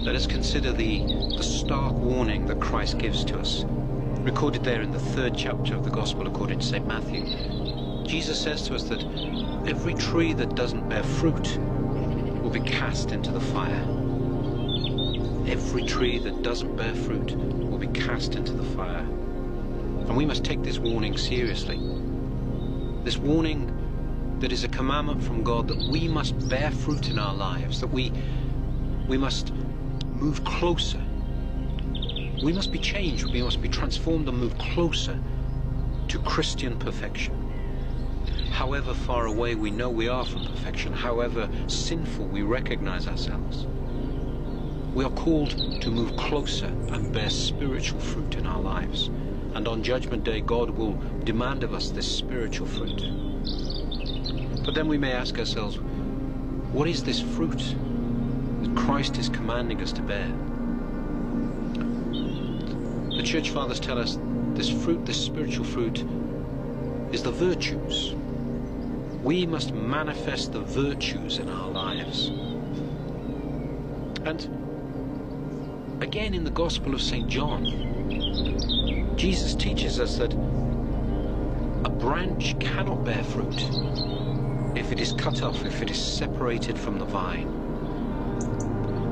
let us consider the stark warning that Christ gives to us, recorded there in the 3rd chapter of the Gospel according to St. Matthew. Jesus says to us that every tree that doesn't bear fruit will be cast into the fire. Every tree that doesn't bear fruit will be cast into the fire. And we must take this warning seriously. This warning that is a commandment from God, that we must bear fruit in our lives, that we must move closer. We must be changed, we must be transformed and move closer to Christian perfection. However far away we know we are from perfection, however sinful we recognize ourselves, we are called to move closer and bear spiritual fruit in our lives. And on Judgment Day, God will demand of us this spiritual fruit. But then we may ask ourselves, what is this fruit that Christ is commanding us to bear? The Church Fathers tell us this fruit, this spiritual fruit, is the virtues. We must manifest the virtues in our lives. And again, in the Gospel of St. John, Jesus teaches us that a branch cannot bear fruit if it is cut off, if it is separated from the vine.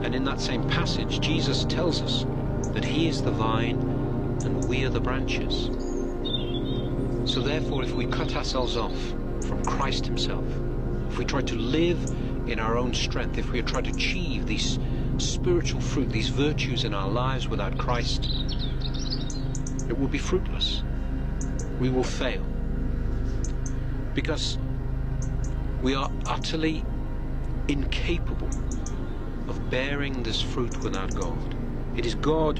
And in that same passage, Jesus tells us that He is the vine and we are the branches. So therefore, if we cut ourselves off from Christ Himself, if we try to live in our own strength, if we try to achieve these spiritual fruit, these virtues in our lives without Christ, it will be fruitless. We will fail. Because we are utterly incapable of bearing this fruit without God. It is God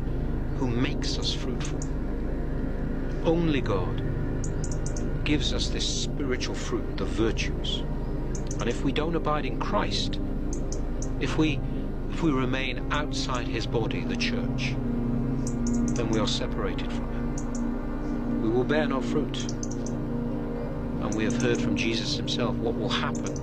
who makes us fruitful. Only God gives us this spiritual fruit, the virtues. And if we don't abide in Christ, if we remain outside His body, the church, then we are separated from Him. We will bear no fruit. And we have heard from Jesus Himself what will happen